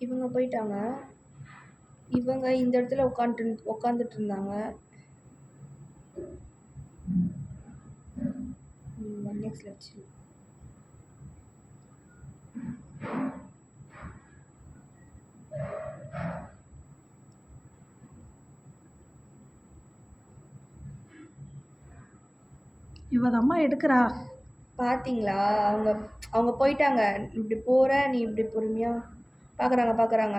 இவங்க போயிட்டாங்க. இவங்க இந்த இடத்துல உட்காந்துட்டு இருந்தாங்க. நெக்ஸ்ட்ல வச்சு இவதம்மா எடுக்கிறா. பார்த்தீங்களா? அவங்க அவங்க போயிட்டாங்க. இப்படி போற, நீ இப்படி பொறுமையா பார்க்குறாங்க.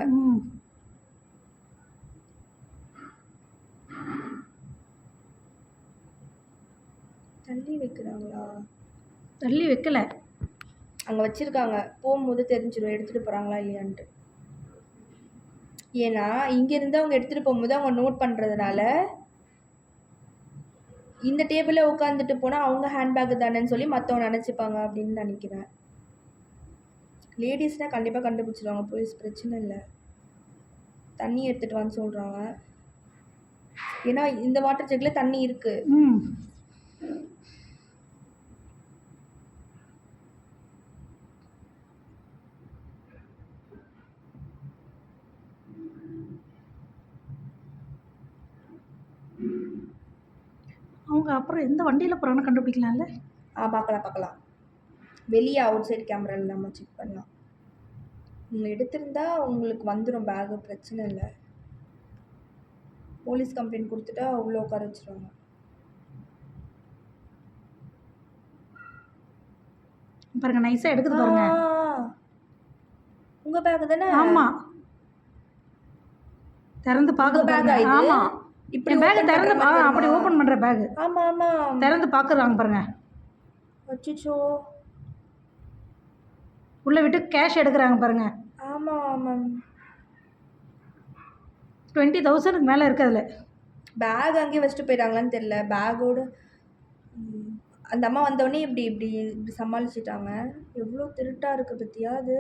தள்ளி வைக்கிறாங்களா? தள்ளி வைக்கல, அங்கே வச்சுருக்காங்க. போகும்போது தெரிஞ்சிடும் எடுத்துகிட்டு போகிறாங்களா இல்லையான்ட்டு. ஏன்னா இங்கேருந்து அவங்க எடுத்துகிட்டு போகும்போது அவங்க நோட் பண்ணுறதுனால இந்த டேபிளில் உட்காந்துட்டு போனால் அவங்க ஹேண்ட்பேக்கு தானேன்னு சொல்லி மற்றவங்க நினச்சிப்பாங்க அப்படின்னு நினைக்கிறேன். லேடிஸ்னால் கண்டிப்பாக கண்டுபிடிச்சிடுவாங்க போலீஸ், பிரச்சனை இல்லை. தண்ணி எடுத்துகிட்டு வான்னு சொல்கிறாங்க. ஏன்னா இந்த வாட்டர் ஜெக்கில் தண்ணி இருக்குது. அவங்க அப்புறம் எந்த வண்டியில் போகிறான்னு கண்டுபிடிக்கலாம்ல? பார்க்கலாம். வெளியே அவுட் சைடு கேமராவில் நம்ம செக் பண்ணலாம். நீங்கள் எடுத்திருந்தா உங்களுக்கு வந்துடும் பேகு, பிரச்சனை இல்லை. போலீஸ் கம்ப்ளைண்ட் கொடுத்துட்டா அவ்வளோ உட்கார வச்சுருவாங்க. பாருங்க, நைஸாக எடுக்குது பாருங்க. உங்கள் பேகு தானே? ஆமாம், திறந்து பார்க்குற பேக். ஆமாம், இப்படி பேக் திறந்து அப்படி ஓப்பன் பண்ணுற பேகு. ஆமாம் திறந்து பார்க்குறாங்க பாருங்க. அச்சோ, உள்ளே விட்டு கேஷ் எடுக்கிறாங்க பாருங்க. ஆமாம் 20,000க்கு மேலே இருக்குது அதில். பேக் அங்கேயே வச்சுட்டு போயிட்டாங்களான்னு தெரியல. பேக்கோடு அந்த அம்மா வந்தோடனே இப்படி சமாளிச்சிட்டாங்க. எவ்வளோ திருட்டாக இருக்குது பற்றியா? அது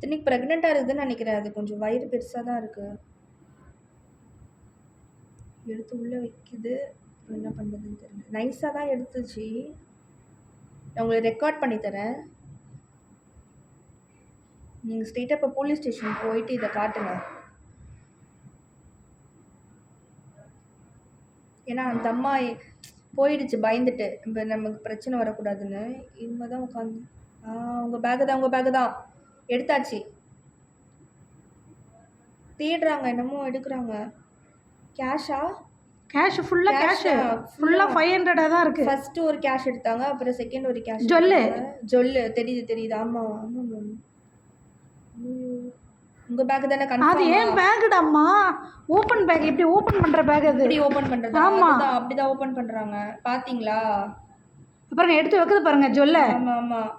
இன்னைக்கு ப்ரெக்னெண்ட்டாக இருக்குதுன்னு நினைக்கிறேன். அது கொஞ்சம் வயிறு பெருசாக தான் இருக்குது. எடுத்து உள்ளே வைக்குது, என்ன பண்ணுறதுன்னு தெரியல. நைஸாக தான் எடுத்துச்சு. நான் உங்களுக்கு ரெக்கார்ட் பண்ணி தரேன். நீங்கள் ஸ்ட்ரெயிட்டாக இப்போ போலீஸ் ஸ்டேஷன் போயிட்டு இதை காட்டுங்க. ஏன்னா அந்த அம்மா போயிடுச்சு பயந்துட்டு, இப்போ நமக்கு பிரச்சனை வரக்கூடாதுன்னு. இவங்க தான் உட்காந்து உங்கள் பேகு தான் எடுத்தாச்சு. தேடுறாங்க, என்னமோ எடுக்கிறாங்க. கேஷா? கேஷ் ஃபுல்லாக 500 தான் இருக்குது. ஃபர்ஸ்ட் ஒரு கேஷ் எடுத்தாங்க, அப்புறம் செகண்ட் ஒரு கேஷ். ஜொல்லு தெரியுது. ஆமாம். உங்கள் பேக் தானே? அது ஏன் பேக்குடாம்மா? Open pack. எப்படி ஓப்பன் பண்ணுற பேக் அது? எப்படி ஓப்பன் பண்ணுறது? ஆமாம், அப்படிதான் ஓப்பன் பண்ணுறாங்க. பார்த்தீங்களா? பாருங்க, எடுத்து வைக்குது பாருங்க ஜொல்ல. ஆமாம்.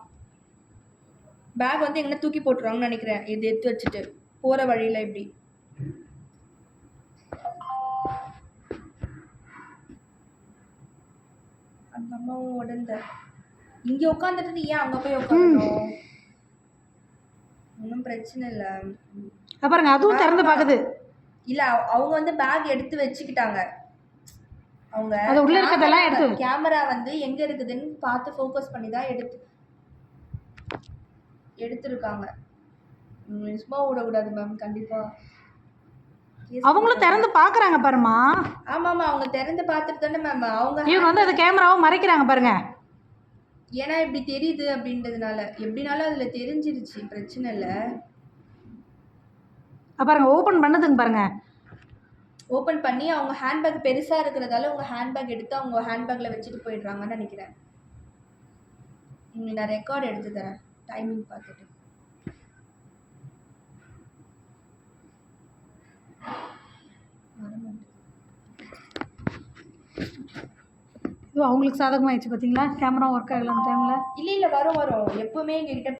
பேக் வந்து எங்கன்னா தூக்கி போட்டுருவாங்கன்னு நினைக்கிறேன். இது எடுத்து வச்சுட்டு போகிற வழியில் இப்படி. அந்த அம்மாவும் உடந்த இங்கே உட்காந்துட்டு ஏன் அங்கே போய் உட்காந்துட்டோம்? ஒன்றும் பிரச்சனை இல்லை. பாருங்க, அதுவும் திறந்து பார்க்குது. இல்லை, அவங்க வந்து பேக் எடுத்து வச்சுக்கிட்டாங்க. அவங்க அது உள்ள இருக்கதெல்லாம் எடுத்து கேமரா வந்து எங்கே இருக்குதுன்னு பார்த்து ஃபோக்கஸ் பண்ணி தான் எடுத்துருக்காங்க. சும்மா விடக்கூடாது மேம், கண்டிப்பாக. அவங்களும் திறந்து பார்க்குறாங்க பாருமா. ஆமாம், அவங்க திறந்து பார்த்துட்டு தானே மேம் அவங்க இவங்க வந்து அந்த கேமராவை மறைக்கிறாங்க பாருங்க. ஏன்னா இப்படி தெரியுது அப்படின்றதுனால. எப்படினாலும் அதில் தெரிஞ்சிருச்சு, பிரச்சனை இல்லை. பாருங்க, ஓப்பன் பண்ணுதுங்க பாருங்க. ஓப்பன் பண்ணி அவங்க ஹேண்ட்பேக் பெருசாக இருக்கிறதால உங்கள் ஹேண்ட்பேக் எடுத்து அவங்க ஹேண்ட்பேக்கில் வச்சுட்டு போயிடுறாங்கன்னு நினைக்கிறேன். உங்களுக்கு நான் ரெக்கார்டு எடுத்து தரேன், டைமிங் பார்த்துட்டு. அவங்களுக்கு சாதகமாகிடுச்சு பார்த்தீங்களா? கேமரா ஒர்க் ஆகல அந்த டைமில். இல்லை வரும் எப்போவுமே எங்ககிட்ட